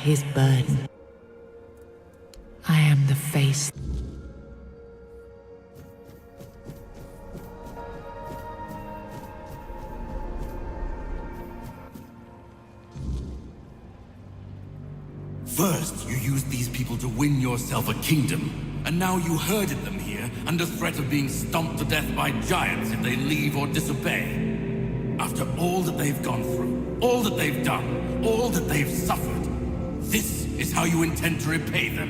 his burden. I am the face. First, you used these people to win yourself a kingdom, and now you herded them here under threat of being stomped to death by giants if they leave or disobey. After all that they've gone through, all that they've done, all that they've suffered, this is how you intend to repay them?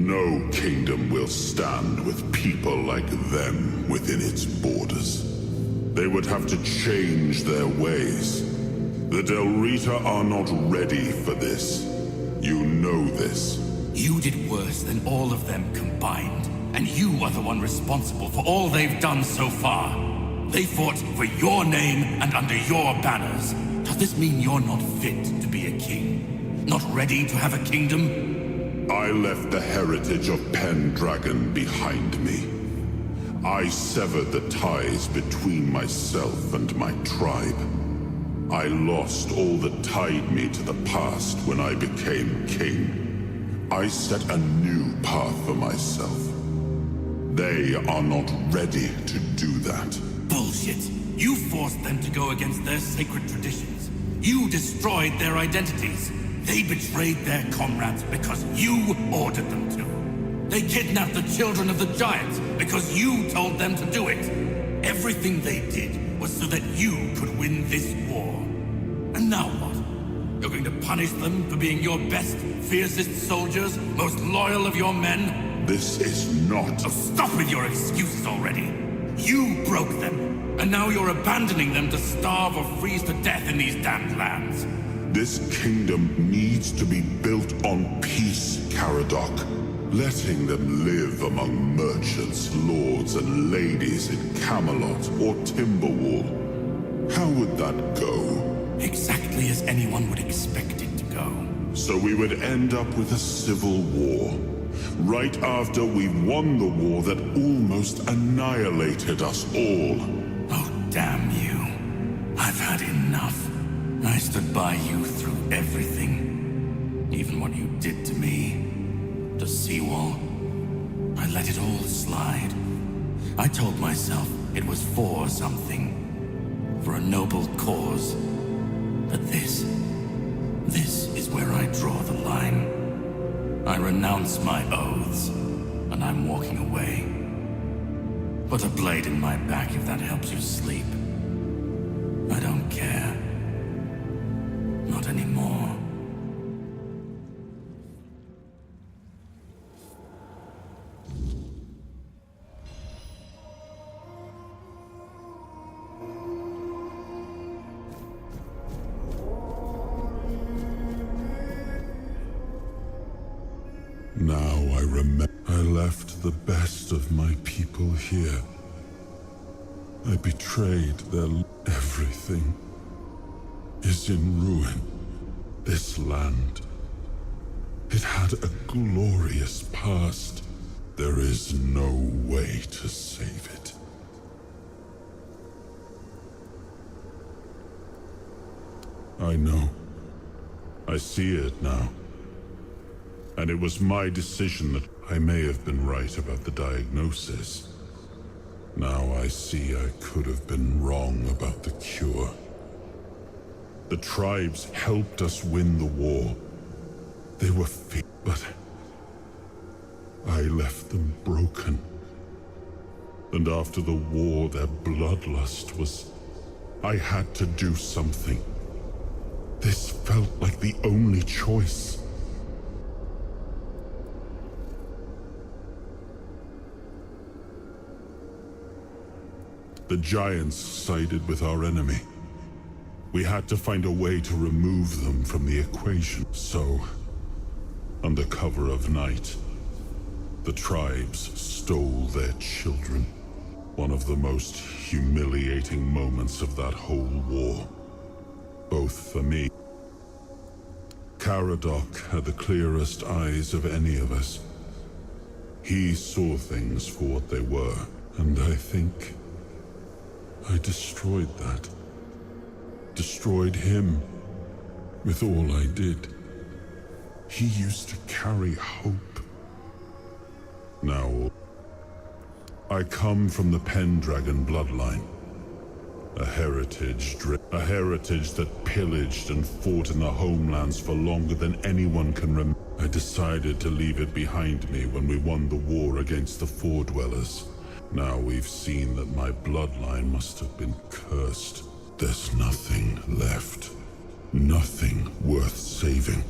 No kingdom will stand with people like them within its borders. They would have to change their ways. The Del Rita are not ready for this. You know this. You did worse than all of them combined, and you are the one responsible for all they've done so far. They fought for your name and under your banners. Does this mean you're not fit to be a king? Not ready to have a kingdom? I left the heritage of Pendragon behind me. I severed the ties between myself and my tribe. I lost all that tied me to the past when I became king. I set a new path for myself. They are not ready to do that. Bullshit! You forced them to go against their sacred traditions. You destroyed their identities. They betrayed their comrades because you ordered them to. They kidnapped the children of the giants because you told them to do it. Everything they did was so that you could win this war. And now what? You're going to punish them for being your best, fiercest soldiers, most loyal of your men? This is not... Oh, stop with your excuses already! You broke them, and now you're abandoning them to starve or freeze to death in these damned lands. This kingdom needs to be built on peace, Caradoc. Letting them live among merchants, lords, and ladies in Camelot or Timberwall. How would that go? Exactly as anyone would expect it to go. So we would end up with a civil war. Right after we won the war that almost annihilated us all. Oh, damn you. I've had enough. I stood by you through everything. Even what you did to me. The seawall. I let it all slide. I told myself it was for something. For a noble cause. But this is where I draw the line. I renounce my oaths, and I'm walking away. Put a blade in my back if that helps you sleep. I don't care. Not anymore. Now I remember. I left the best of my people here. I betrayed their... Everything is in ruin. This land. It had a glorious past. There is no way to save it. I know. I see it now. And it was my decision that I may have been right about the diagnosis. Now I see I could have been wrong about the cure. The tribes helped us win the war. They were but I left them broken. And after the war, their bloodlust was... I had to do something. This felt like the only choice. The giants sided with our enemy. We had to find a way to remove them from the equation. So, under cover of night, the tribes stole their children. One of the most humiliating moments of that whole war. Both for me. Caradoc had the clearest eyes of any of us. He saw things for what they were, and I think I destroyed that. Destroyed him with all I did. He used to carry hope. Now, I come from the Pendragon bloodline. A heritage that pillaged and fought in the homelands for longer than anyone can remember. I decided to leave it behind me when we won the war against the Four Dwellers. Now we've seen that my bloodline must have been cursed. There's nothing left. Nothing worth saving.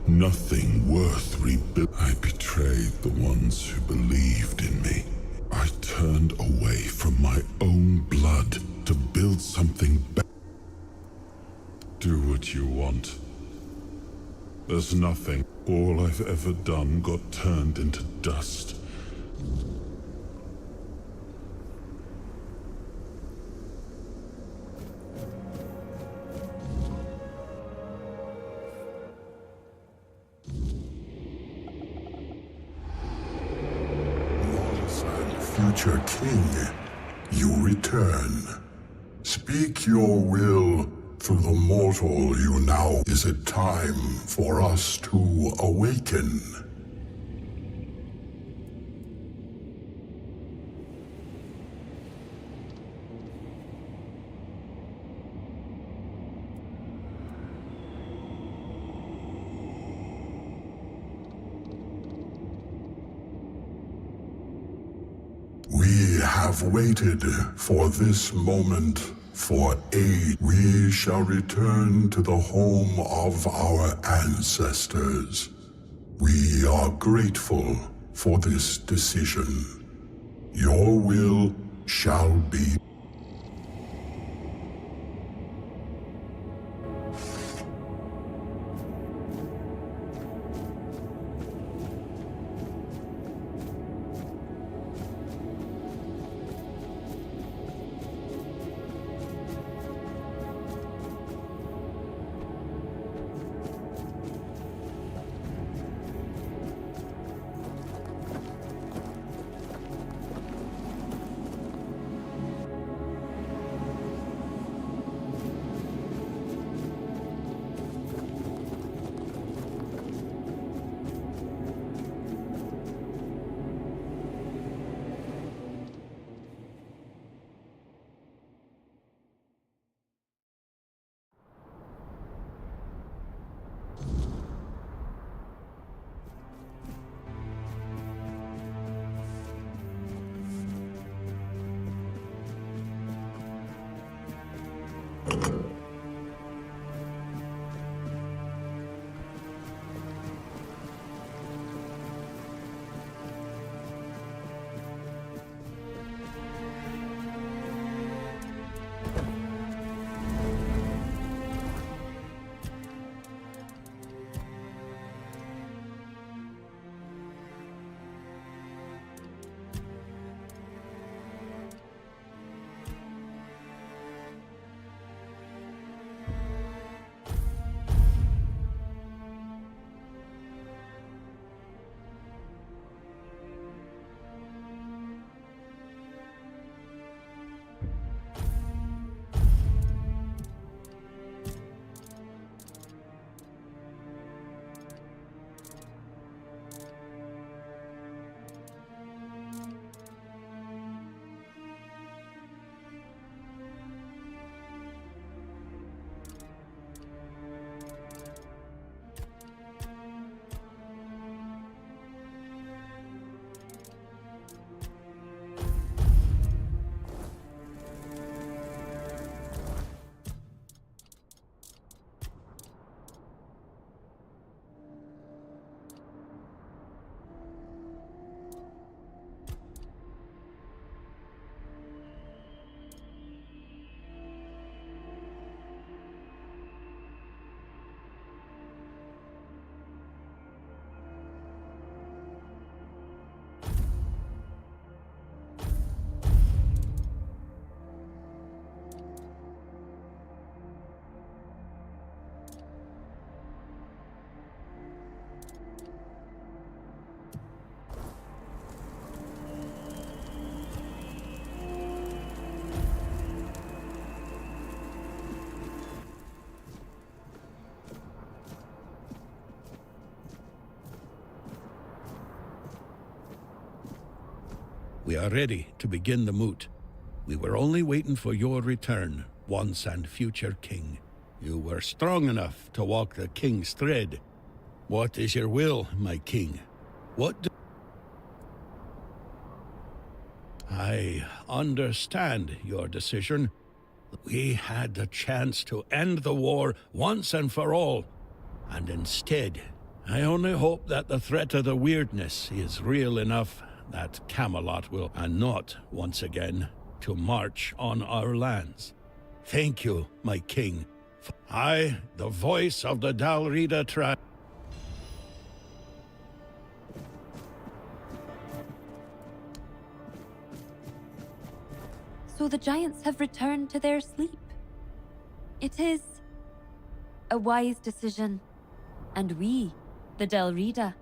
Nothing worth rebuilding. I betrayed the ones who believed in me. I turned away from my own blood to build something better. Do what you want. There's nothing. All I've ever done got turned into dust. Future King, you return. Speak your will through the mortal you now. Is it time for us to awaken? We have waited for this moment for age. We shall return to the home of our ancestors. We are grateful for this decision. Your will shall be. We are ready to begin the moot. We were only waiting for your return, once and future king. You were strong enough to walk the king's thread. What is your will, my king? I understand your decision. We had the chance to end the war once and for all, and instead, I only hope that the threat of the weirdness is real enough that Camelot will not once again to march on our lands. Thank you, my king. I, the voice of the Dalrida tribe. So the giants have returned to their sleep. It is a wise decision. And we, the Dalrida,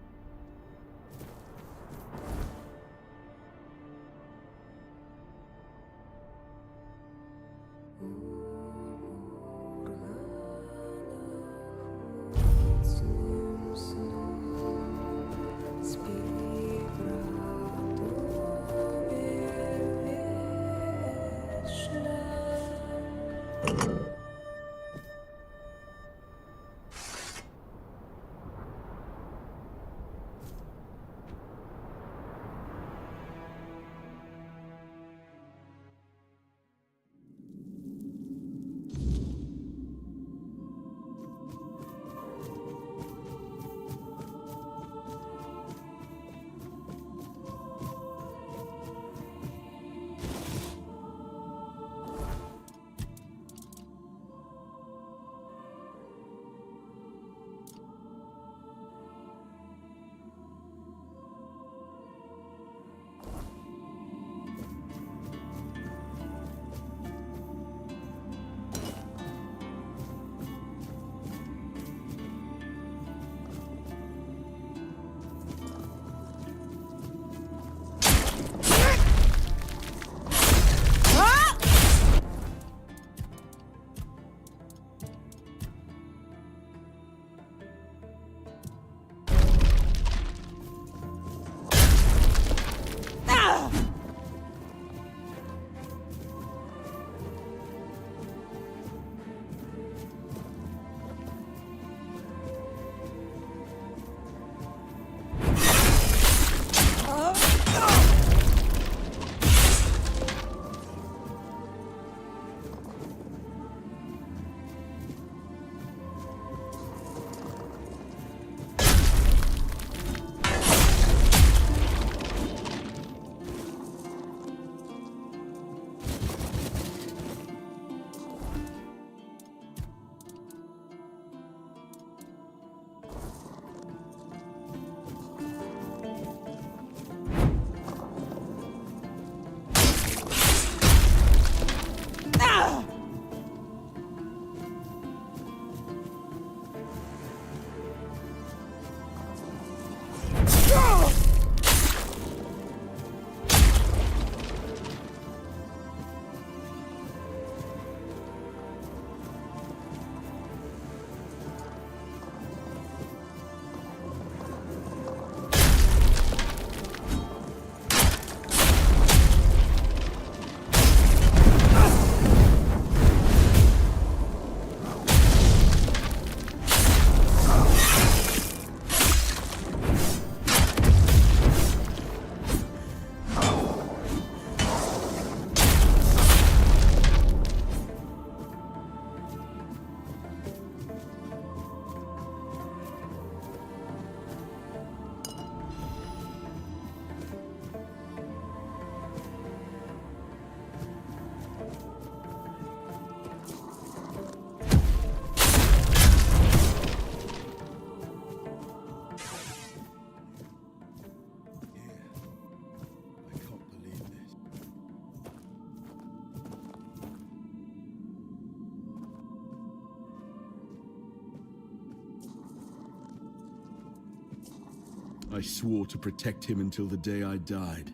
I swore to protect him until the day I died.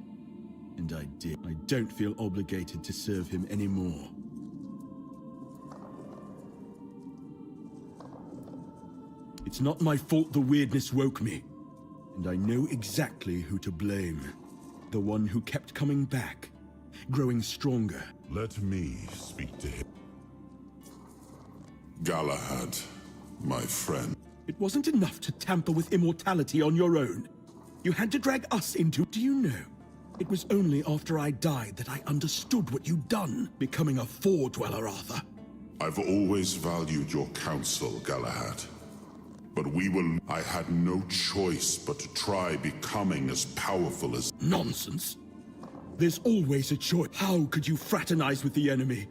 And I did. I don't feel obligated to serve him anymore. It's not my fault the weirdness woke me. And I know exactly who to blame. The one who kept coming back, growing stronger. Let me speak to him. Galahad, my friend. It wasn't enough to tamper with immortality on your own. You had to drag us into... Do you know? It was only after I died that I understood what you'd done, becoming a Four-Dweller, Arthur. I've always valued your counsel, Galahad. But I had no choice but to try becoming as powerful as... Nonsense. There's always a choice. How could you fraternize with the enemy?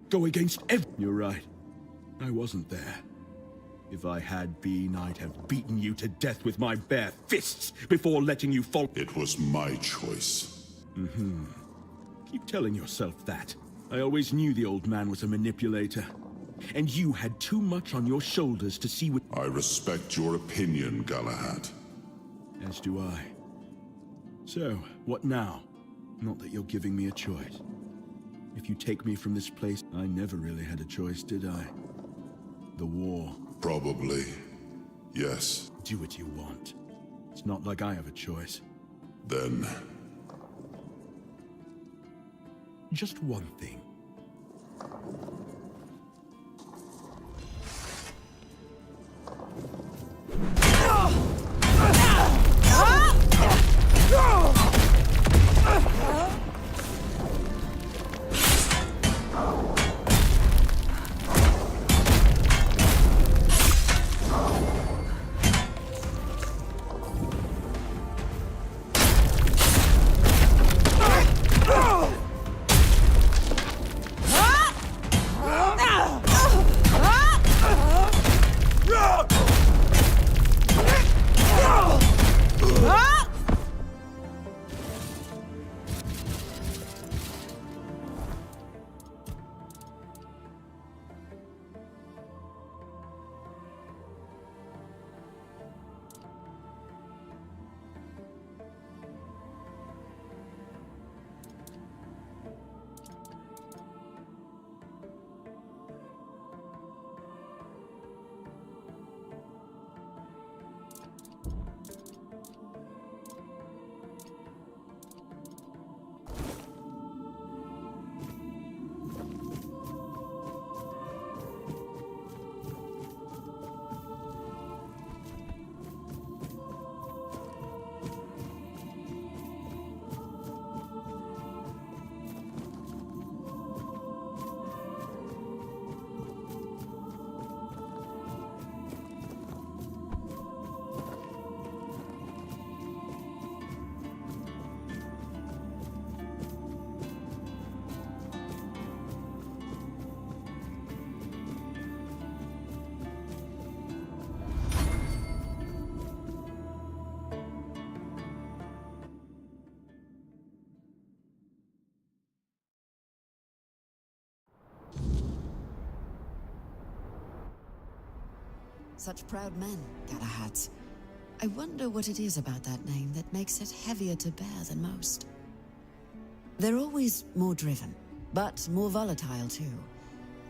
Go against You're right. I wasn't there. If I had been, I'd have beaten you to death with my bare fists before letting you fall. It was my choice. Keep telling yourself that. I always knew the old man was a manipulator. And you had too much on your shoulders to see what... I respect your opinion, Galahad. As do I. So, what now? Not that you're giving me a choice. If you take me from this place, I never really had a choice, did I? The war. Probably. Yes. Do what you want. It's not like I have a choice. Then... Just one thing. Such proud men, Galahads. I wonder what it is about that name that makes it heavier to bear than most. They're always more driven, but more volatile too.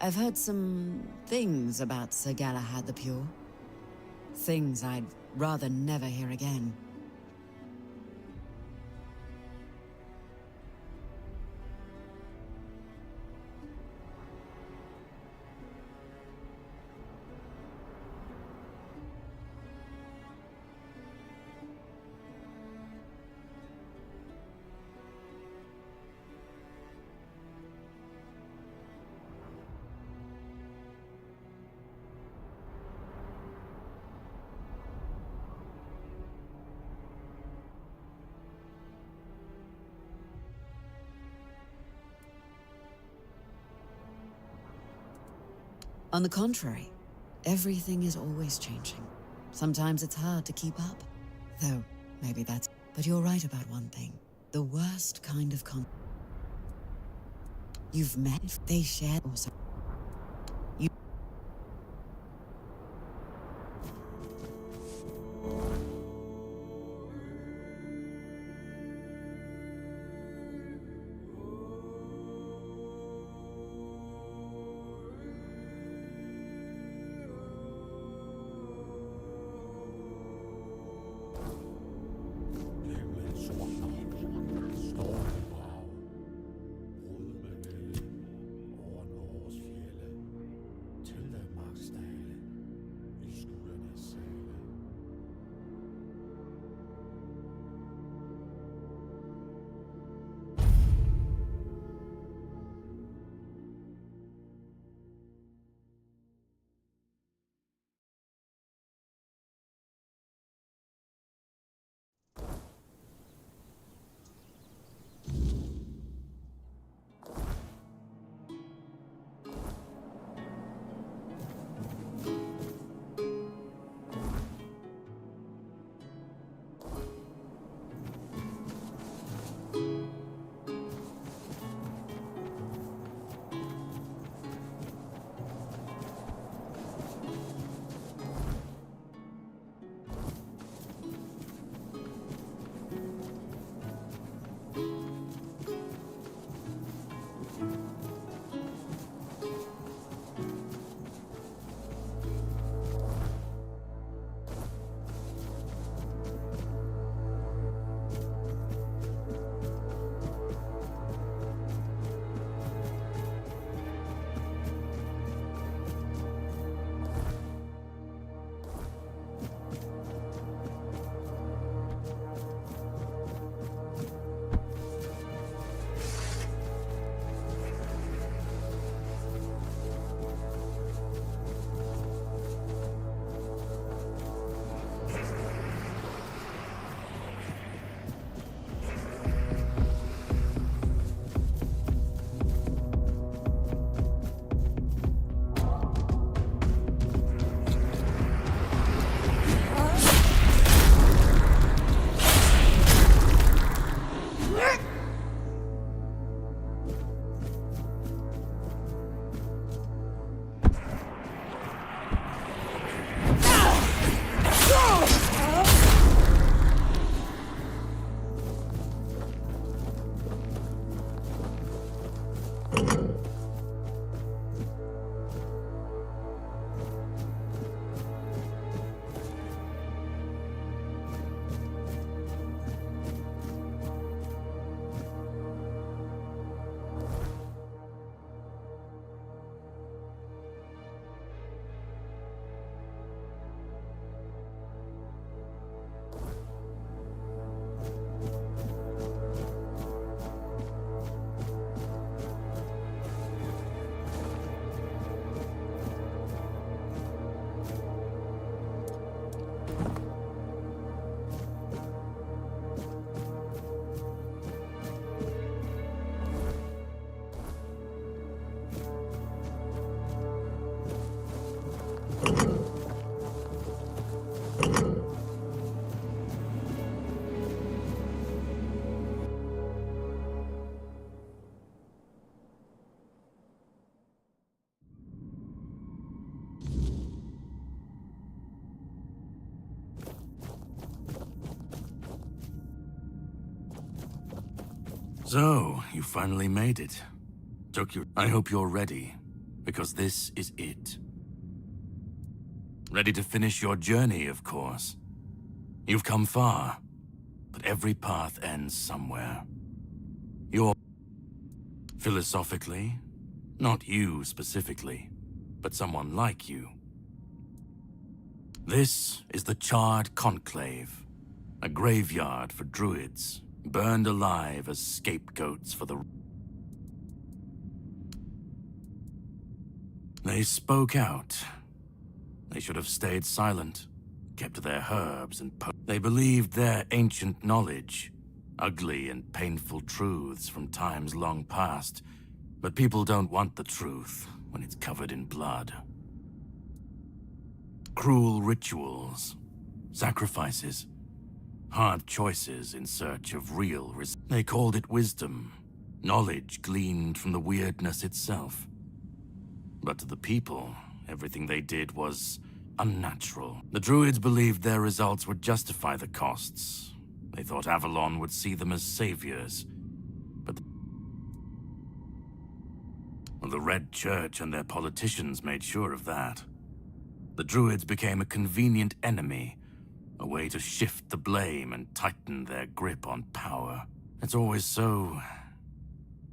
I've heard some things about Sir Galahad the Pure. Things I'd rather never hear again. On the contrary, everything is always changing. Sometimes it's hard to keep up. Though, maybe that's... But you're right about one thing. The worst kind of you've met, they share also. So, you finally made it. I hope you're ready, because this is it. Ready to finish your journey, of course. You've come far, but every path ends somewhere. You're... Philosophically, not you specifically, but someone like you. This is the Charred Conclave, a graveyard for druids, burned alive as scapegoats for the... They spoke out. They should have stayed silent, kept to their herbs and they believed their ancient knowledge, ugly and painful truths from times long past, but people don't want the truth when it's covered in blood. Cruel rituals, sacrifices, hard choices in search of real They called it wisdom, knowledge gleaned from the weirdness itself. But to the people, everything they did was unnatural. The druids believed their results would justify the costs. They thought Avalon would see them as saviors. But the Red Church and their politicians made sure of that. The druids became a convenient enemy, a way to shift the blame and tighten their grip on power. It's always so...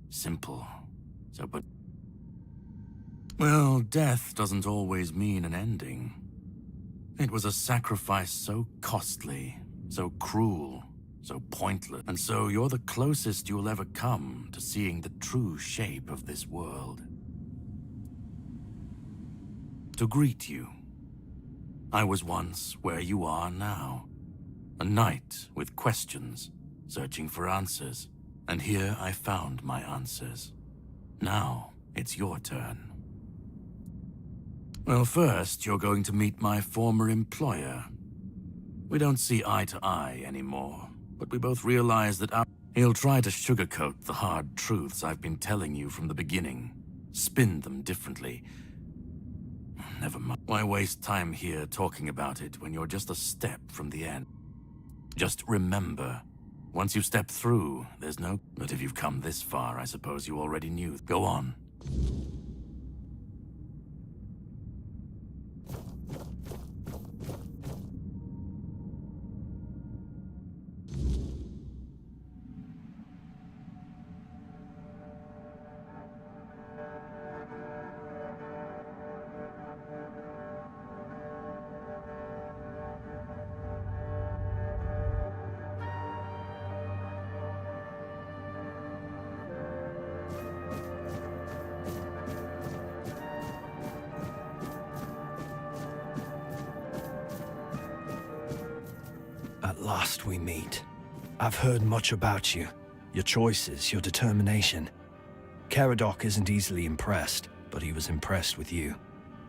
simple. But... Well, death doesn't always mean an ending. It was a sacrifice so costly, so cruel, so pointless. And so you're the closest you'll ever come to seeing the true shape of this world. To greet you, I was once where you are now. A knight with questions, searching for answers. And here I found my answers. Now it's your turn. Well, first, you're going to meet my former employer. We don't see eye to eye anymore, but we both realize that he'll try to sugarcoat the hard truths I've been telling you from the beginning, spin them differently. Never mind. Why waste time here talking about it when you're just a step from the end? Just remember, once you step through, there's no... But if you've come this far, I suppose you already knew. Go on. At last we meet. I've heard much about you. Your choices, your determination. Caradoc isn't easily impressed, but he was impressed with you.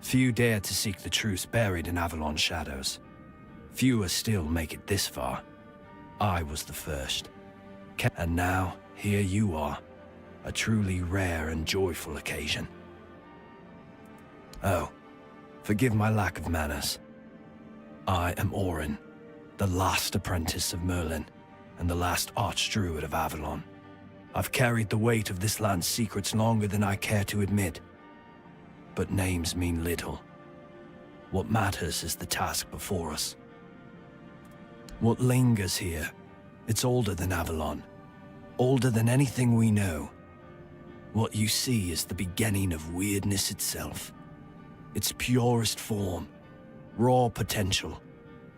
Few dare to seek the truth buried in Avalon shadows. Fewer still make it this far. I was the first. And now, here you are. A truly rare and joyful occasion. Oh, forgive my lack of manners. I am Orin, the last apprentice of Merlin, and the last archdruid of Avalon. I've carried the weight of this land's secrets longer than I care to admit. But names mean little. What matters is the task before us. What lingers here, it's older than Avalon, older than anything we know. What you see is the beginning of weirdness itself. Its purest form, raw potential,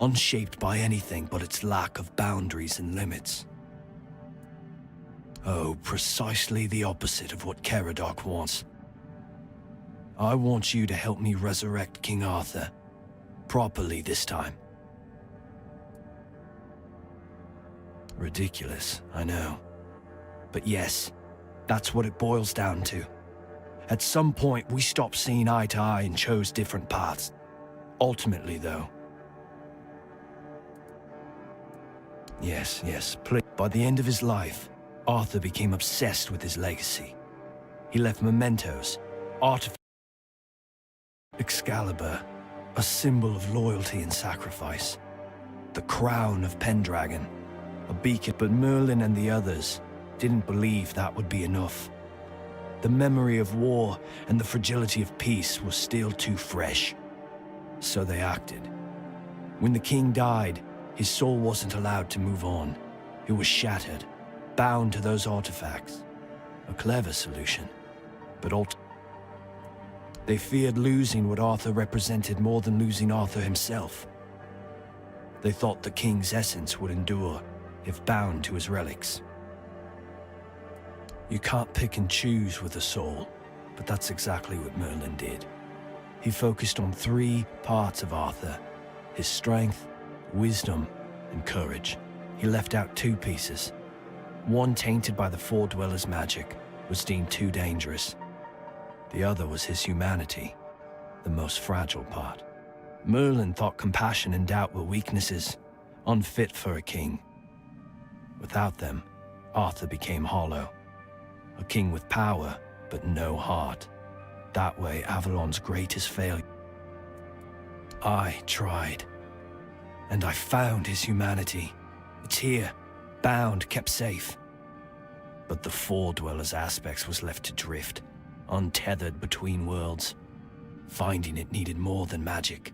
unshaped by anything but its lack of boundaries and limits. Oh, precisely the opposite of what Caradoc wants. I want you to help me resurrect King Arthur. Properly this time. Ridiculous, I know. But yes, that's what it boils down to. At some point, we stopped seeing eye to eye and chose different paths. Ultimately, though... Yes, please. By the end of his life, Arthur became obsessed with his legacy. He left mementos, artifacts, Excalibur, a symbol of loyalty and sacrifice. The crown of Pendragon, a beacon. But Merlin and the others, didn't believe that would be enough. The memory of war and the fragility of peace was still too fresh. So they acted. When the king died, his soul wasn't allowed to move on. It was shattered, bound to those artifacts. A clever solution, but they feared losing what Arthur represented more than losing Arthur himself. They thought the king's essence would endure if bound to his relics. You can't pick and choose with a soul, but that's exactly what Merlin did. He focused on 3 parts of Arthur: his strength, wisdom, and courage. He left out 2 pieces. One, tainted by the Four Dwellers' magic, was deemed too dangerous. The other was his humanity, the most fragile part. Merlin thought compassion and doubt were weaknesses, unfit for a king. Without them, Arthur became hollow. A king with power, but no heart. That way, Avalon's greatest failure. I tried, and I found his humanity. It's here, bound, kept safe. But the Four Dwellers' aspects was left to drift, untethered between worlds. Finding it needed more than magic.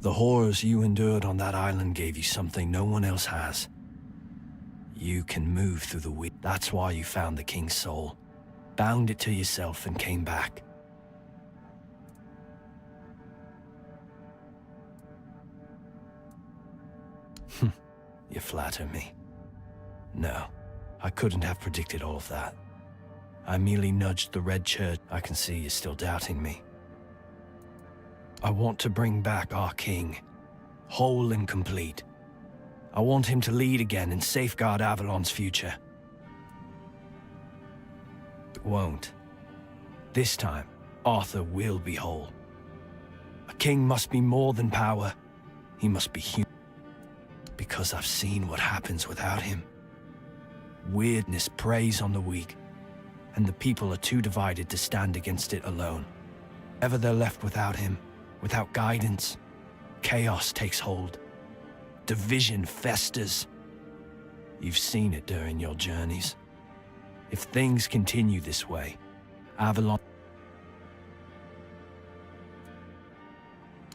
The horrors you endured on that island gave you something no one else has. You can move through the wind. That's why you found the king's soul, bound it to yourself, and came back. You flatter me. No, I couldn't have predicted all of that. I merely nudged the Red Church. I can see you're still doubting me. I want to bring back our king, whole and complete. I want him to lead again and safeguard Avalon's future. It won't. This time, Arthur will be whole. A king must be more than power. He must be human. Because I've seen what happens without him. Weirdness preys on the weak, and the people are too divided to stand against it alone. Ever they're left without him, without guidance, chaos takes hold. Division festers. You've seen it during your journeys. If things continue this way, Avalon...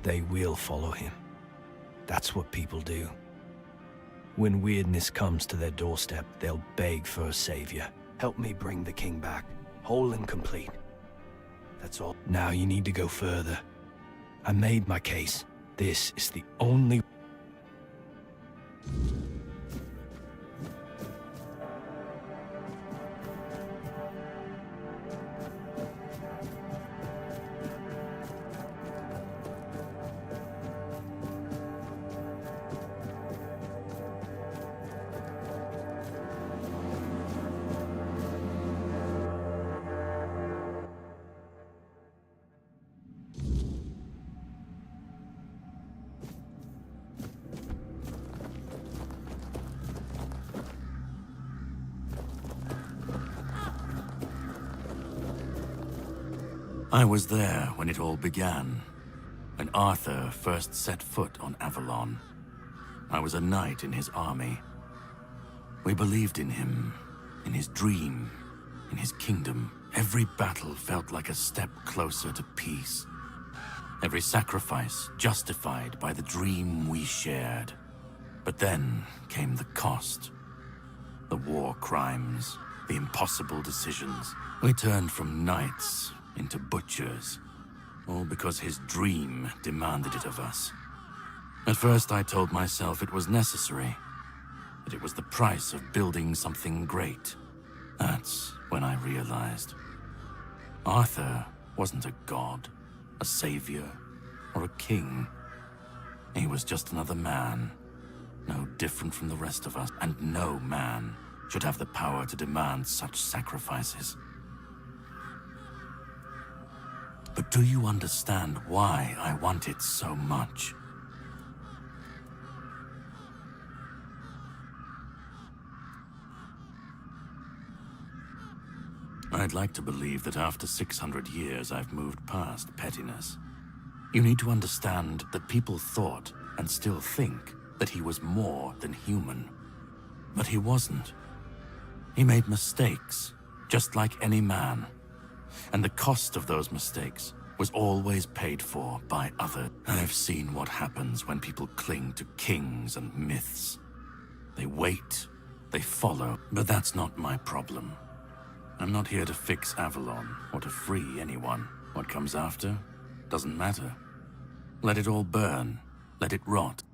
They will follow him. That's what people do. When weirdness comes to their doorstep, they'll beg for a savior. Help me bring the king back, whole and complete. That's all. Now you need to go further. I made my case. This is the only... I was there when it all began, when Arthur first set foot on Avalon. I was a knight in his army. We believed in him, in his dream, in his kingdom. Every battle felt like a step closer to peace. Every sacrifice justified by the dream we shared. But then came the cost. The war crimes, the impossible decisions. We turned from knights into butchers, all because his dream demanded it of us. At first I told myself it was necessary, that it was the price of building something great. That's when I realized Arthur wasn't a god, a savior, or a king. He was just another man, no different from the rest of us, and no man should have the power to demand such sacrifices. But do you understand why I want it so much? I'd like to believe that after 600 years I've moved past pettiness. You need to understand that people thought, and still think, that he was more than human. But he wasn't. He made mistakes, just like any man. And the cost of those mistakes was always paid for by others. I've seen what happens when people cling to kings and myths. They wait, they follow, but that's not my problem. I'm not here to fix Avalon or to free anyone. What comes after doesn't matter. Let it all burn, let it rot.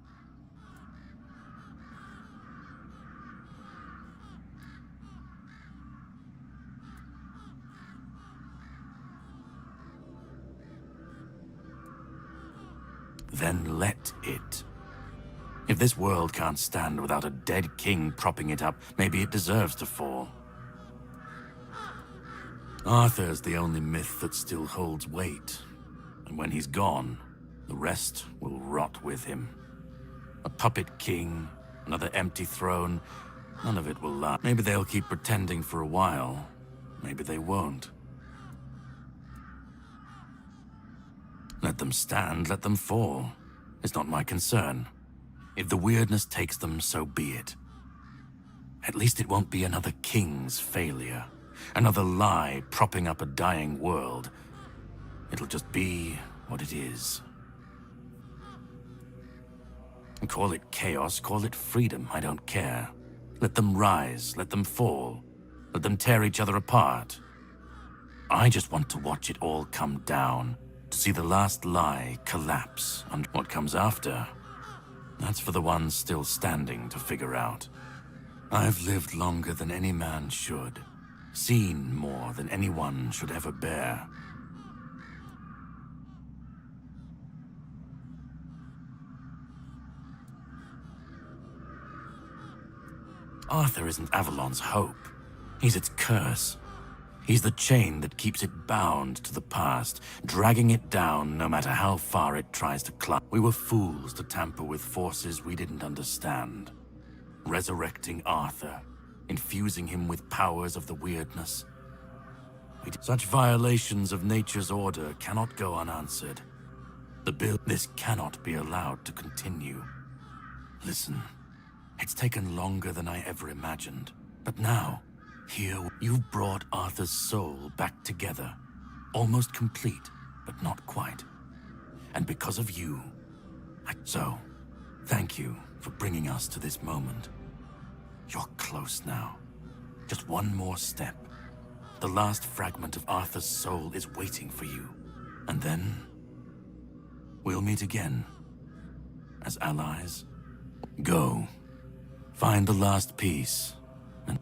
Then let it. If this world can't stand without a dead king propping it up, maybe it deserves to fall. Arthur's the only myth that still holds weight. And when he's gone, the rest will rot with him. A puppet king, another empty throne, none of it will last. Maybe they'll keep pretending for a while. Maybe they won't. Let them stand, let them fall. It's not my concern. If the weirdness takes them, so be it. At least it won't be another king's failure. Another lie propping up a dying world. It'll just be what it is. Call it chaos, call it freedom, I don't care. Let them rise, let them fall. Let them tear each other apart. I just want to watch it all come down. To see the last lie collapse, and what comes after, that's for the ones still standing to figure out. I've lived longer than any man should, seen more than anyone should ever bear. Arthur isn't Avalon's hope. He's its curse. He's the chain that keeps it bound to the past, dragging it down no matter how far it tries to climb. We were fools to tamper with forces we didn't understand. Resurrecting Arthur, infusing him with powers of the weirdness. Such violations of nature's order cannot go unanswered. This cannot be allowed to continue. Listen, it's taken longer than I ever imagined, but now, here, you've brought Arthur's soul back together. Almost complete, but not quite. And because of you, So, thank you for bringing us to this moment. You're close now. Just one more step. The last fragment of Arthur's soul is waiting for you. And then, we'll meet again. As allies. Go. Find the last piece. And...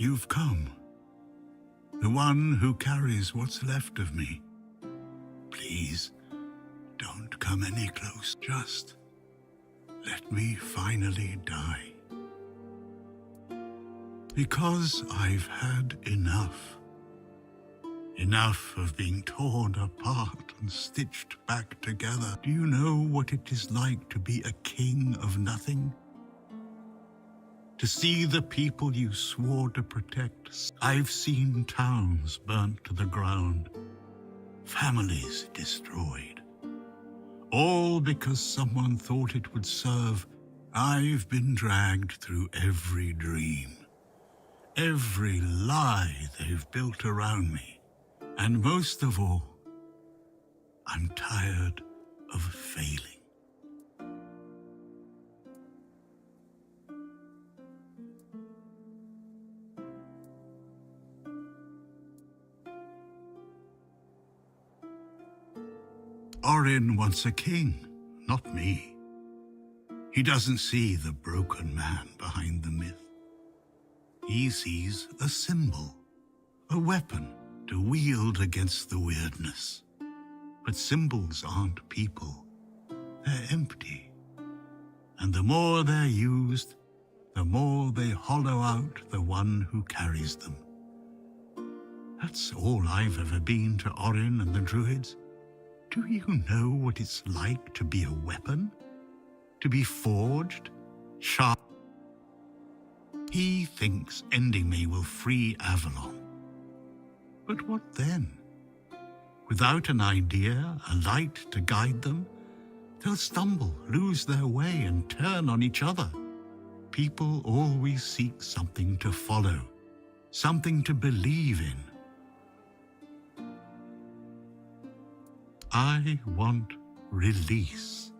You've come. The one who carries what's left of me. Please, don't come any close. Just let me finally die. Because I've had enough. Enough of being torn apart and stitched back together. Do you know what it is like to be a king of nothing? To see the people you swore to protect. I've seen towns burnt to the ground, families destroyed. All because someone thought it would serve. I've been dragged through every dream, every lie they've built around me. And most of all, I'm tired of failing. Orin wants a king, not me. He doesn't see the broken man behind the myth. He sees a symbol, a weapon to wield against the weirdness. But symbols aren't people. They're empty. And the more they're used, the more they hollow out the one who carries them. That's all I've ever been to Orin and the Druids. Do you know what it's like to be a weapon? To be forged, sharp? He thinks ending me will free Avalon. But what then? Without an idea, a light to guide them, they'll stumble, lose their way, and turn on each other. People always seek something to follow, something to believe in. I want release.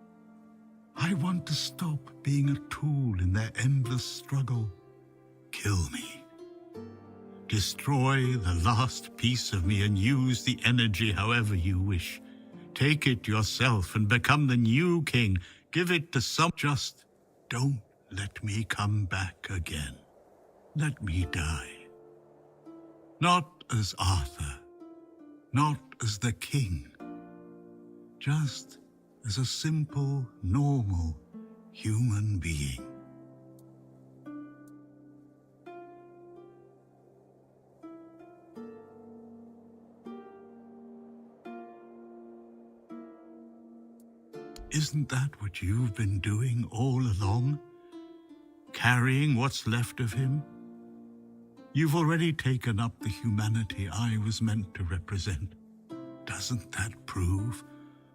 I want to stop being a tool in their endless struggle. Kill me. Destroy the last piece of me and use the energy however you wish. Take it yourself and become the new king. Give it to some. Just don't let me come back again. Let me die. Not as Arthur. Not as the king. Just as a simple, normal human being. Isn't that what you've been doing all along? Carrying what's left of him? You've already taken up the humanity I was meant to represent. Doesn't that prove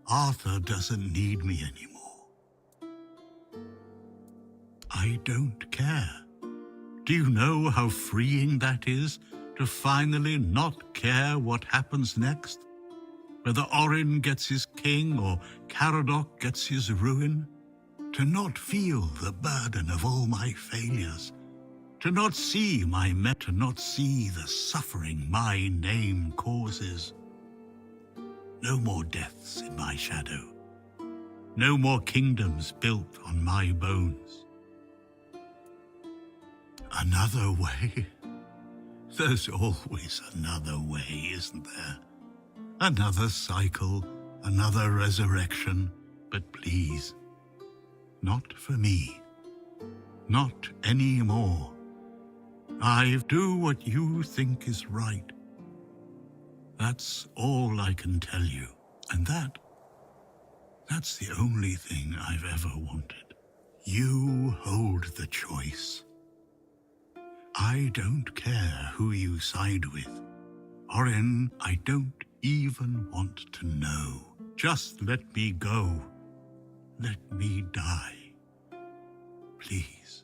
Arthur doesn't need me anymore? I don't care. Do you know how freeing that is, to finally not care what happens next? Whether Orin gets his king or Caradoc gets his ruin? To not feel the burden of all my failures? To not see to not see the suffering my name causes? No more deaths in my shadow. No more kingdoms built on my bones. Another way? There's always another way, isn't there? Another cycle, another resurrection, but please, not for me. Not anymore. I do what you think is right. That's all I can tell you. And that's the only thing I've ever wanted. You hold the choice. I don't care who you side with. Orin, I don't even want to know. Just let me go. Let me die. Please.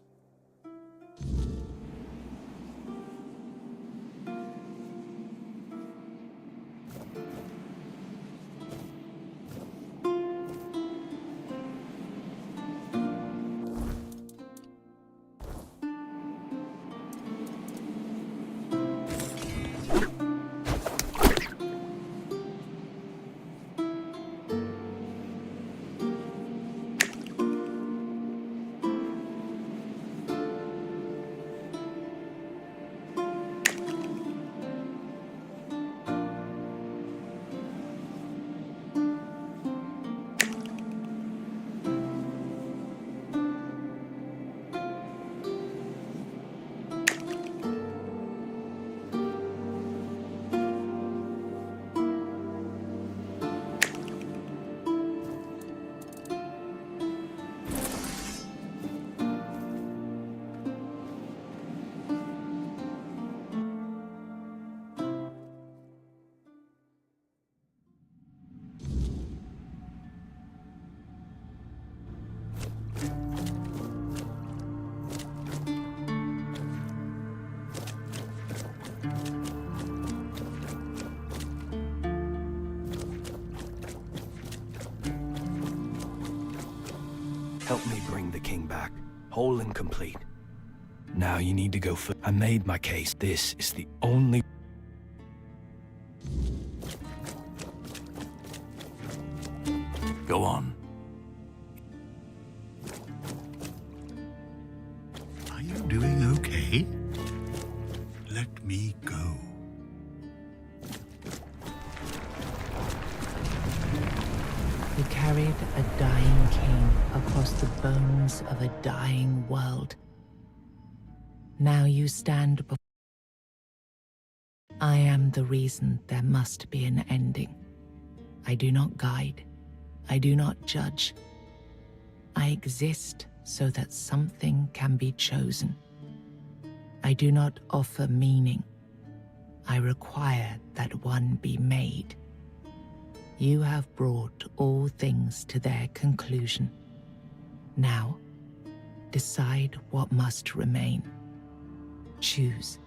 Help me bring the king back, whole and complete. Now you need to go for... I made my case. This is the only... Go on. Are you doing okay? Let me go. You carried a dying king across the bones of a dying world. Now you stand before... I am the reason there must be an ending. I do not guide. I do not judge. I exist so that something can be chosen. I do not offer meaning. I require that one be made. You have brought all things to their conclusion. Now, decide what must remain. Choose,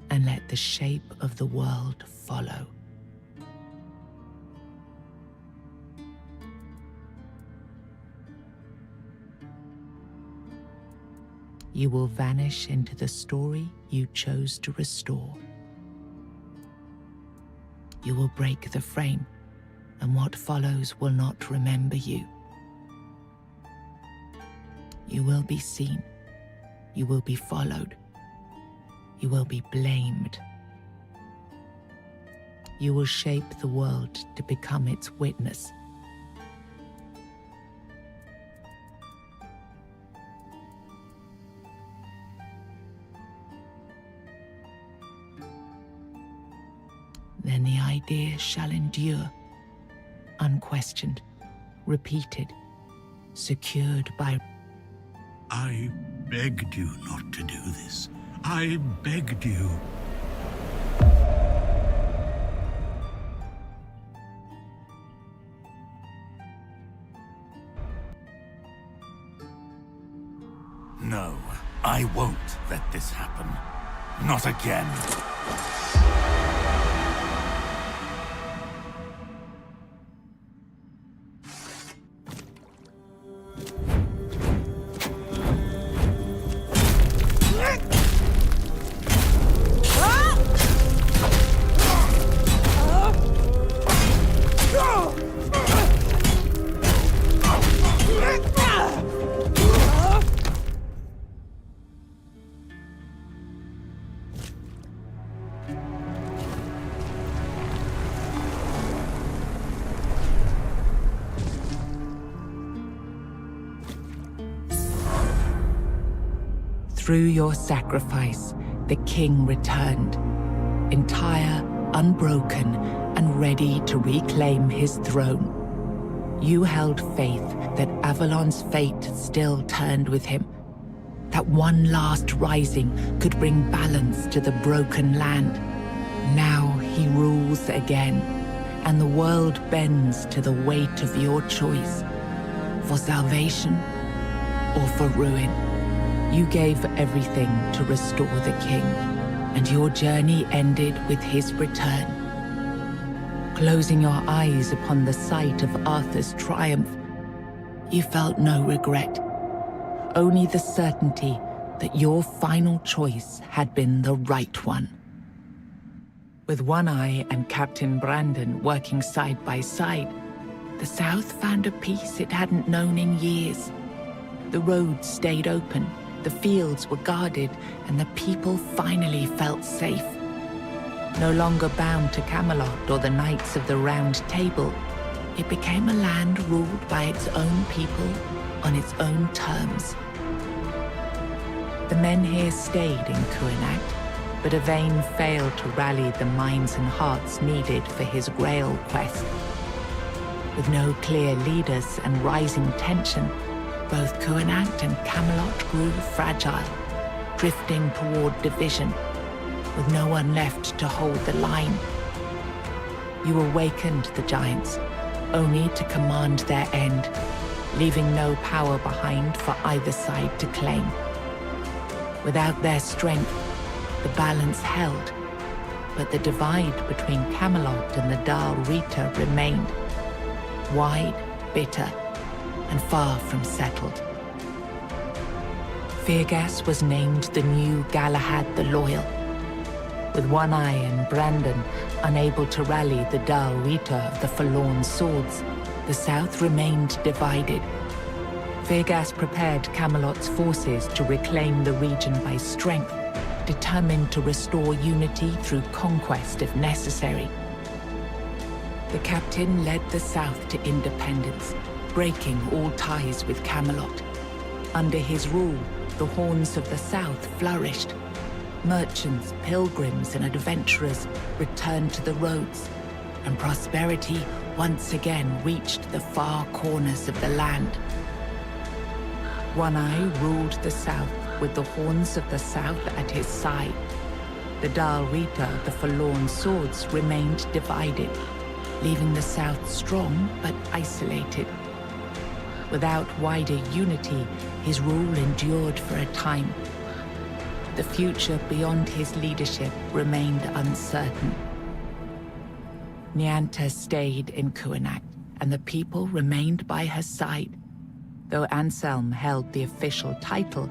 and let the shape of the world follow. You will vanish into the story you chose to restore. You will break the frame, and what follows will not remember you. You will be seen. You will be followed. You will be blamed. You will shape the world to become its witness. Then the idea shall endure, unquestioned, repeated, secured by... I begged you not to do this. I begged you. No, I won't let this happen. Not again. Through your sacrifice, the king returned, entire, unbroken, and ready to reclaim his throne. You held faith that Avalon's fate still turned with him, that one last rising could bring balance to the broken land. Now he rules again, and the world bends to the weight of your choice, for salvation or for ruin. You gave everything to restore the king, and your journey ended with his return. Closing your eyes upon the sight of Arthur's triumph, you felt no regret, only the certainty that your final choice had been the right one. With One Eye and Captain Brandon working side by side, the South found a peace it hadn't known in years. The roads stayed open, the fields were guarded, and the people finally felt safe. No longer bound to Camelot or the Knights of the Round Table, it became a land ruled by its own people on its own terms. The men here stayed in Kuenacht, but Yvain failed to rally the minds and hearts needed for his Grail quest. With no clear leaders and rising tension, both Kuenacht and Camelot grew fragile, drifting toward division, with no one left to hold the line. You awakened the giants, only to command their end, leaving no power behind for either side to claim. Without their strength, the balance held, but the divide between Camelot and the Dal Rita remained, wide, bitter, and far from settled. Feargas was named the new Galahad the Loyal. With One Eye and Brandon unable to rally the Dal Rita of the Forlorn Swords, the south remained divided. Feargas prepared Camelot's forces to reclaim the region by strength, determined to restore unity through conquest if necessary. The captain led the south to independence, breaking all ties with Camelot. Under his rule, the Horns of the South flourished. Merchants, pilgrims, and adventurers returned to the roads, and prosperity once again reached the far corners of the land. One Eye ruled the south with the Horns of the South at his side. The Dal Rita, the Forlorn Swords, remained divided, leaving the south strong but isolated. Without wider unity, his rule endured for a time. The future beyond his leadership remained uncertain. Nianta stayed in Kuanak, and the people remained by her side. Though Anselm held the official title,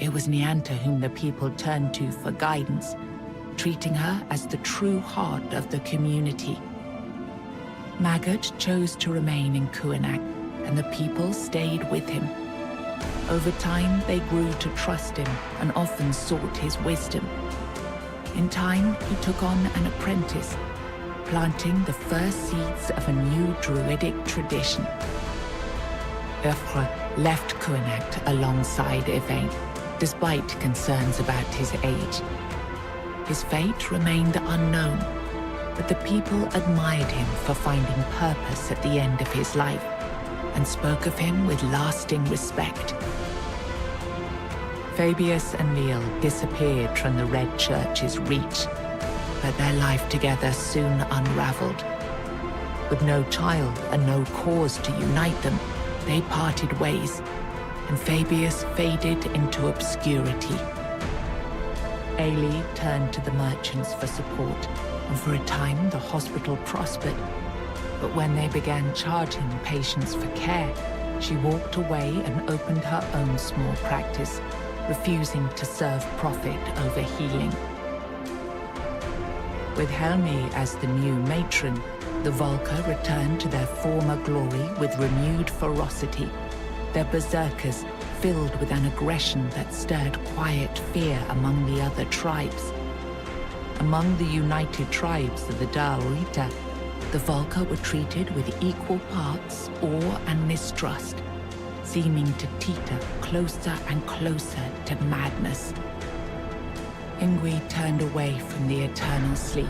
it was Nianta whom the people turned to for guidance, treating her as the true heart of the community. Maggott chose to remain in Kuanak, and the people stayed with him. Over time, they grew to trust him and often sought his wisdom. In time, he took on an apprentice, planting the first seeds of a new druidic tradition. Urfra left Kuanak alongside Yvain, despite concerns about his age. His fate remained unknown, but the people admired him for finding purpose at the end of his life, and spoke of him with lasting respect. Fabius and Neil disappeared from the Red Church's reach, but their life together soon unraveled. With no child and no cause to unite them, they parted ways, and Fabius faded into obscurity. Ailey turned to the merchants for support, and for a time the hospital prospered. But when they began charging patients for care, she walked away and opened her own small practice, refusing to serve profit over healing. With Helmi as the new matron, the Volker returned to their former glory with renewed ferocity, their berserkers filled with an aggression that stirred quiet fear among the other tribes. Among the united tribes of the Dal Rita, the Volker were treated with equal parts awe and mistrust, seeming to teeter closer and closer to madness. Ingui turned away from the eternal sleep,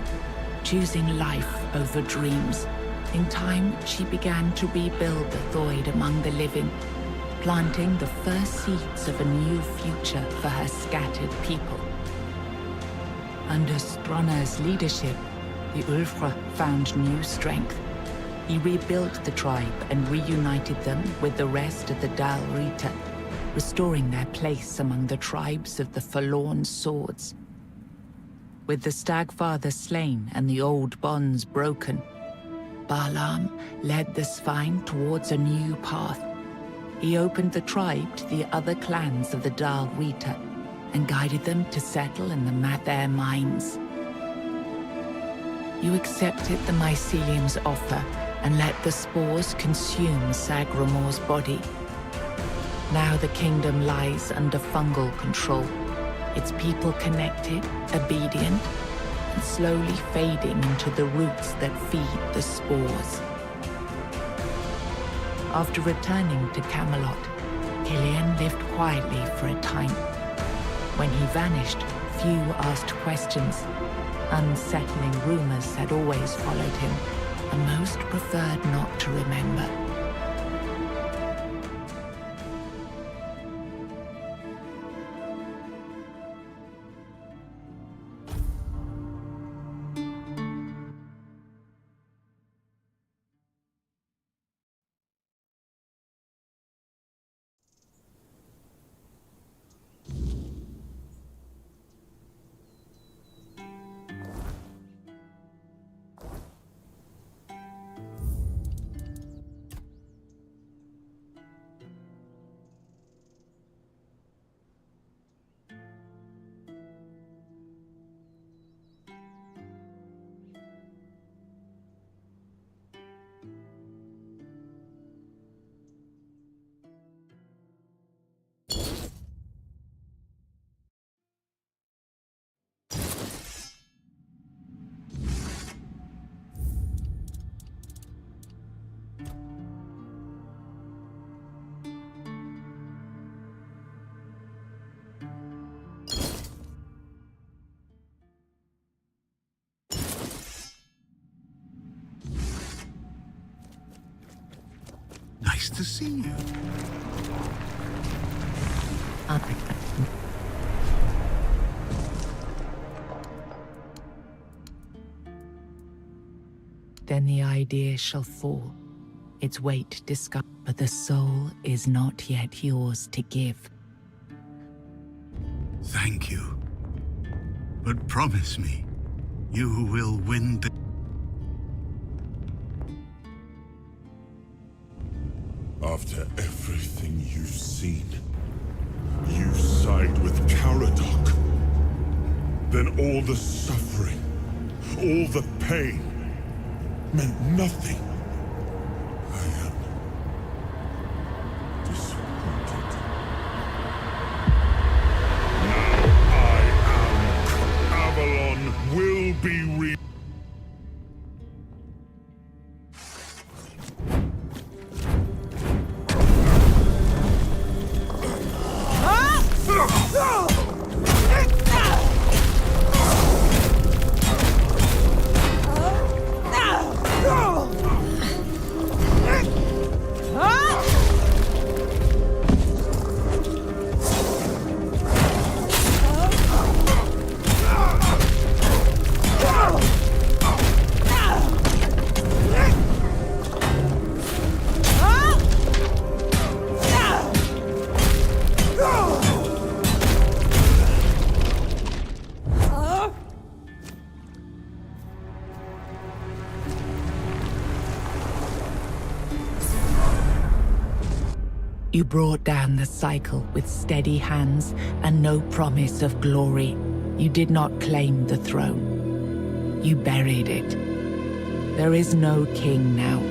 choosing life over dreams. In time, she began to rebuild the Thoid among the living, planting the first seeds of a new future for her scattered people. Under Stronar's leadership, the Ulfra found new strength. He rebuilt the tribe and reunited them with the rest of the Dal Rita, restoring their place among the tribes of the Forlorn Swords. With the Stagfather slain and the old bonds broken, Balaam led the Svine towards a new path. He opened the tribe to the other clans of the Dal Rita and guided them to settle in the Mather mines. You accepted the mycelium's offer and let the spores consume Sagramor's body. Now the kingdom lies under fungal control, its people connected, obedient, and slowly fading into the roots that feed the spores. After returning to Camelot, Killian lived quietly for a time. When he vanished, few asked questions. Unsettling rumors had always followed him, and most preferred not to remember. Nice to see you. Then the idea shall fall, its weight discovered, but the soul is not yet yours to give. Thank you. But promise me, you will win the... After everything you've seen, you side with Caradoc. Then all the suffering, all the pain, meant nothing. I am disappointed. Now Avalon will be re- You brought down the cycle with steady hands and no promise of glory. You did not claim the throne. You buried it. There is no king now.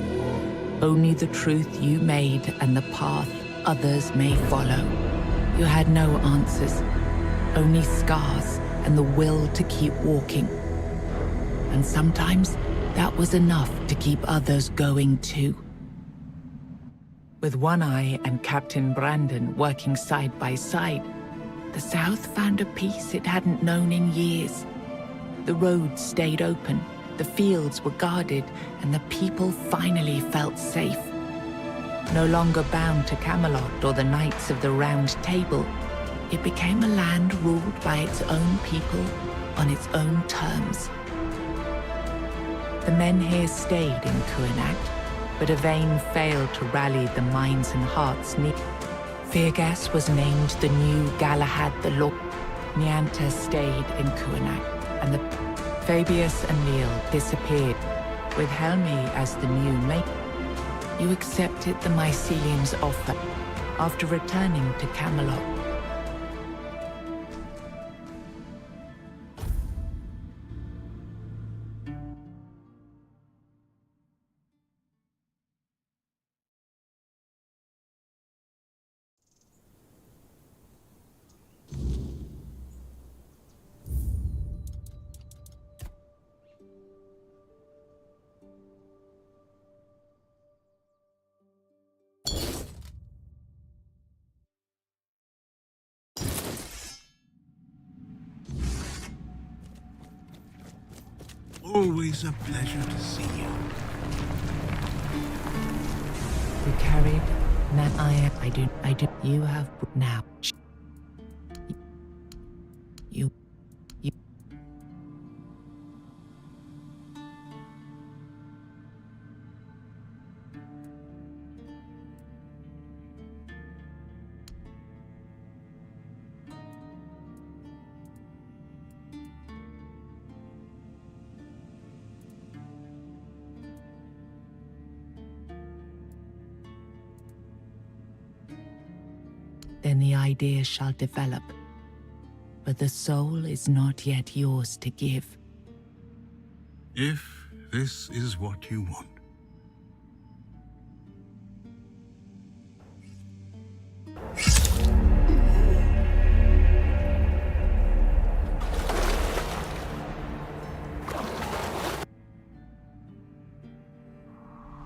Only the truth you made and the path others may follow. You had no answers, only scars and the will to keep walking. And sometimes that was enough to keep others going too. With One Eye and Captain Brandon working side by side, the South found a peace it hadn't known in years. The roads stayed open, the fields were guarded, and the people finally felt safe. No longer bound to Camelot or the Knights of the Round Table, it became a land ruled by its own people on its own terms. The men here stayed in Kuinat, but Yvain failed to rally the minds and hearts needed. Firgas was named the new Galahad the Lord. Nianta stayed in Kuinat, and the Fabius and Neil disappeared, with Helmi as the new mate. You accepted the Mycelium's offer after returning to Camelot. Always a pleasure to see you. You carried that I do. You have now. You. Then the idea shall develop, but the soul is not yet yours to give. If this is what you want.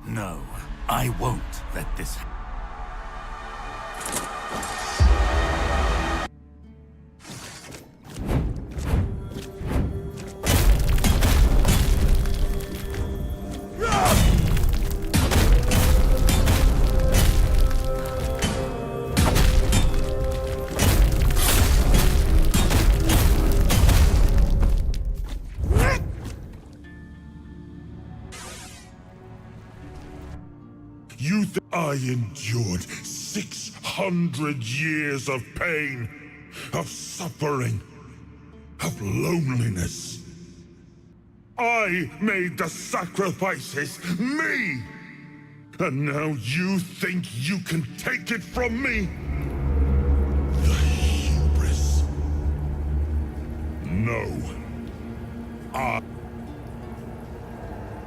No, I won't let this happen. I endured 600 years of pain, of suffering, of loneliness. I made the sacrifices, me! And now you think you can take it from me? The hubris. No.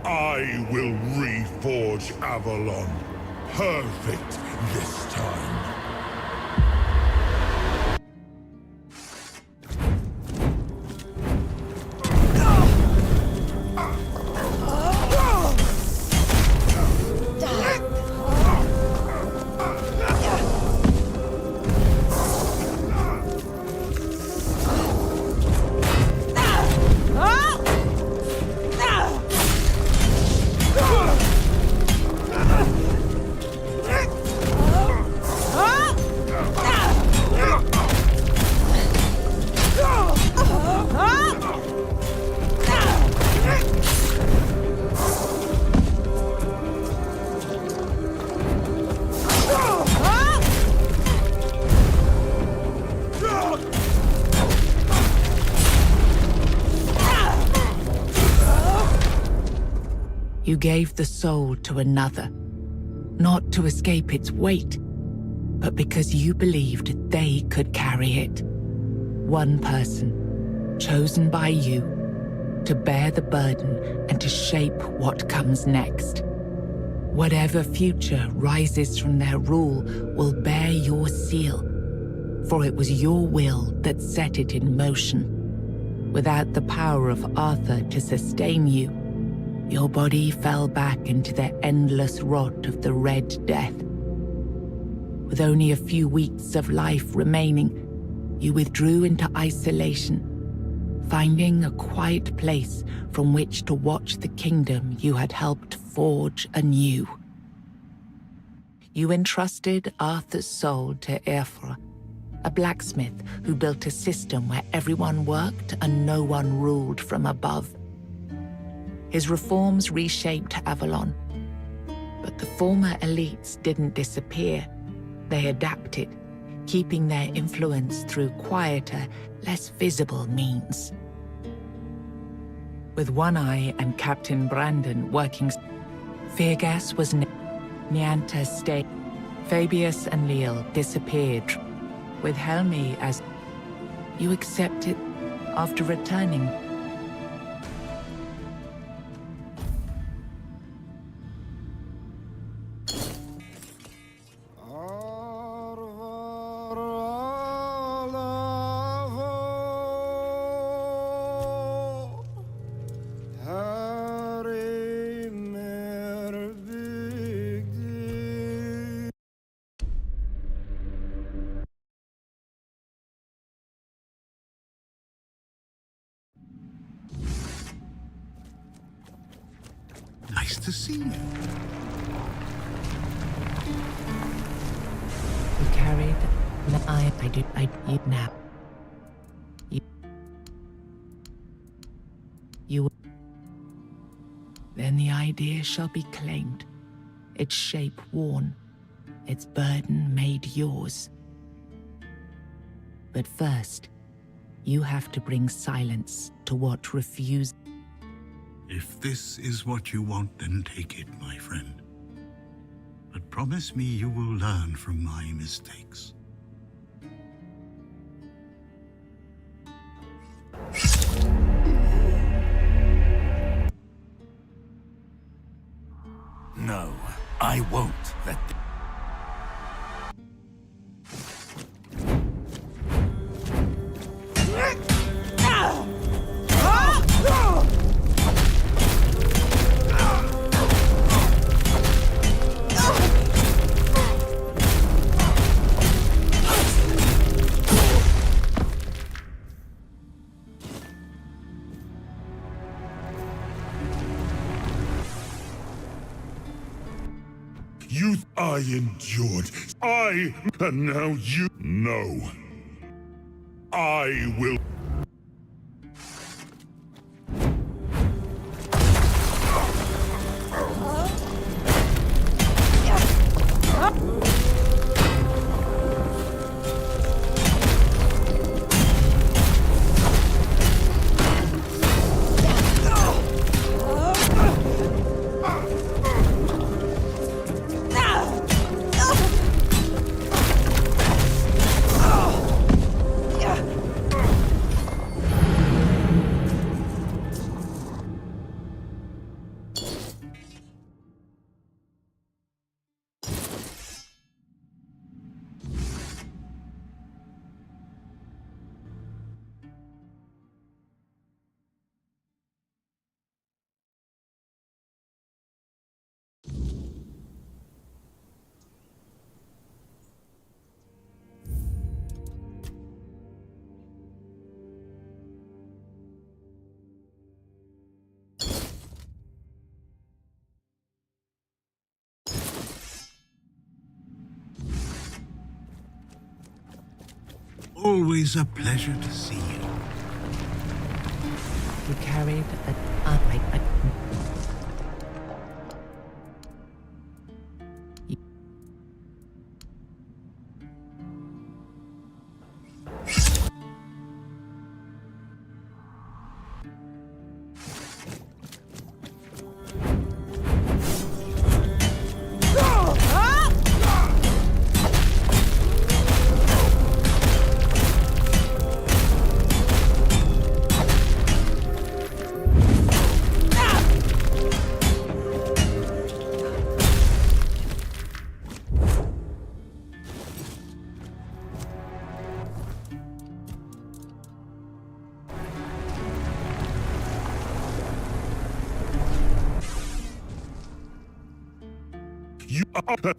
I will reforge Avalon. Perfect this time. You gave the soul to another, not to escape its weight, but because you believed they could carry it. One person, chosen by you, to bear the burden and to shape what comes next. Whatever future rises from their rule will bear your seal, for it was your will that set it in motion. Without the power of Arthur to sustain you, your body fell back into the endless rot of the Red Death. With only a few weeks of life remaining, you withdrew into isolation, finding a quiet place from which to watch the kingdom you had helped forge anew. You entrusted Arthur's soul to Aerfra, a blacksmith who built a system where everyone worked and no one ruled from above. His reforms reshaped Avalon, but the former elites didn't disappear. They adapted, keeping their influence through quieter, less visible means. With One Eye and Captain Brandon working, Feargas was Nianta stayed. Fabius and Leal disappeared, with Helmi as you accepted after returning. Nice to see you. You carried I did now. You then the idea shall be claimed, its shape worn, its burden made yours. But first, you have to bring silence to what refused. If this is what you want, then take it, my friend. But promise me you will learn from my mistakes. No, I won't let them. I endured. And now you... No. I will... always a pleasure to see you. You carried a You are...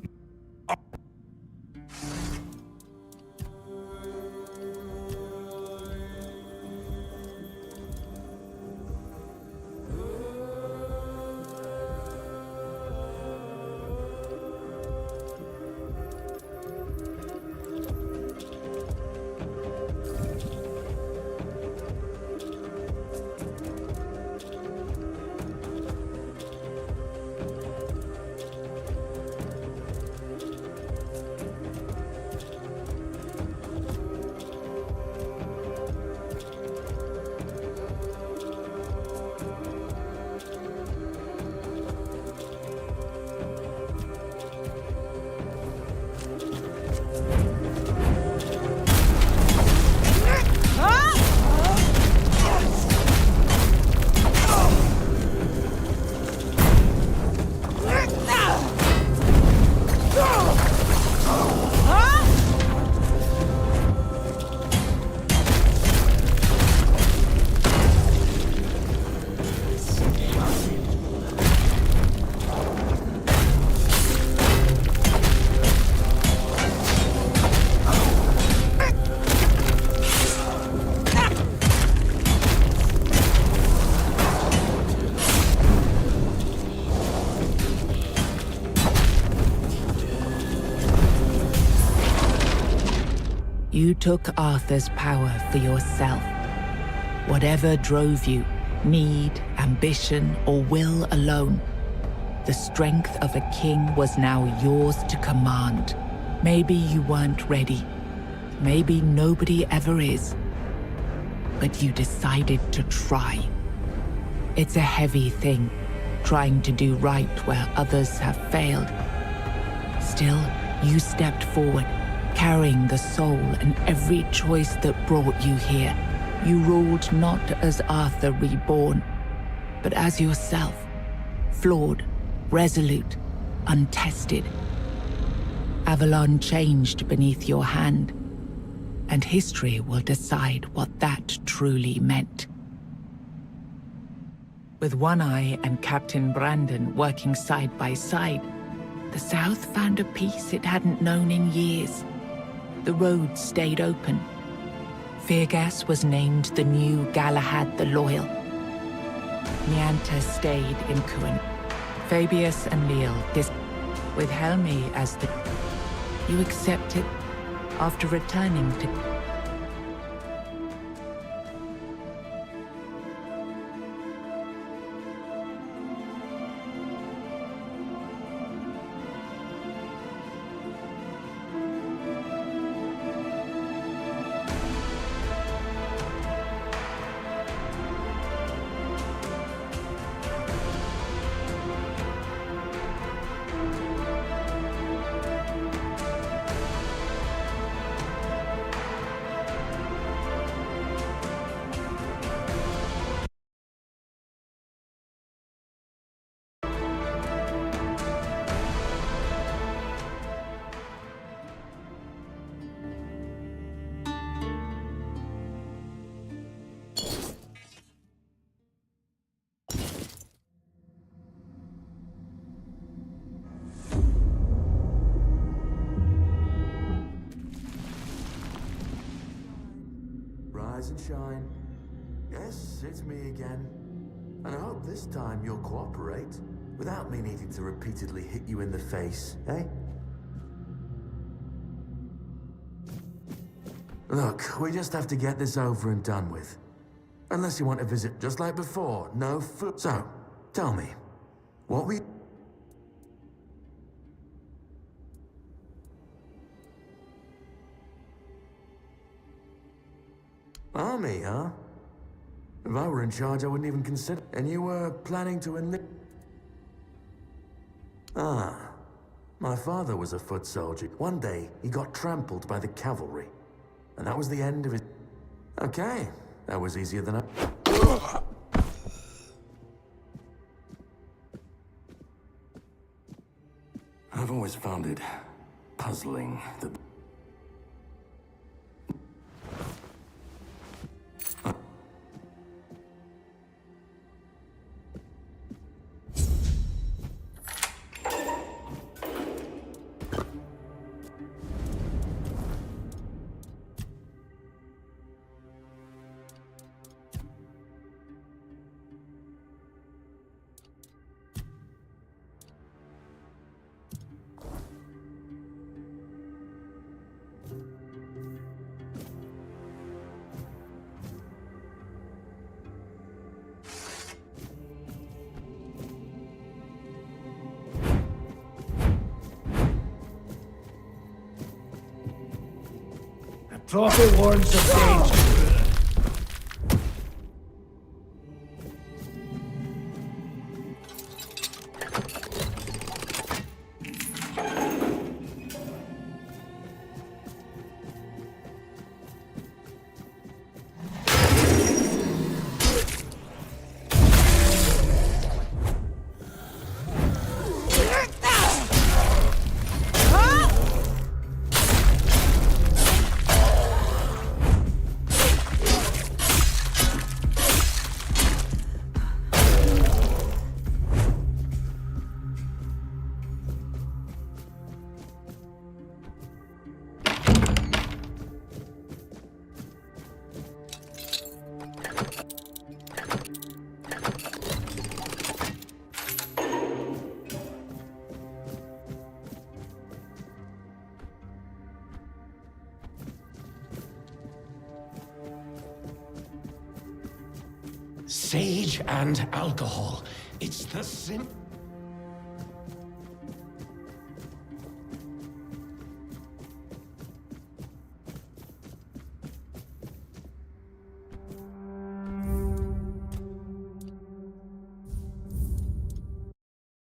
You took Arthur's power for yourself. Whatever drove you, need, ambition, or will alone, the strength of a king was now yours to command. Maybe you weren't ready. Maybe nobody ever is. But you decided to try. It's a heavy thing, trying to do right where others have failed. Still, you stepped forward, carrying the soul and every choice that brought you here. You ruled not as Arthur reborn, but as yourself, flawed, resolute, untested. Avalon changed beneath your hand, and history will decide what that truly meant. With One Eye and Captain Brandon working side by side, the South found a peace it hadn't known in years. The roads stayed open. Feargas was named the new Galahad the Loyal. Nianta stayed in Kuan. Fabius and Leal with Helmi as the... You accepted after returning to... Rise and shine. Yes, it's me again. And I hope this time you'll cooperate, without me needing to repeatedly hit you in the face, eh? Look, we just have to get this over and done with. Unless you want to visit just like before, no food. So, tell me, what we... Army, huh? If I were in charge, I wouldn't even consider... And you were planning to enlist... Ah, my father was a foot soldier. One day, he got trampled by the cavalry. And that was the end of his... Okay, that was easier than I... I've always found it puzzling that... Prophet warns of danger. Sage and alcohol. It's the sim...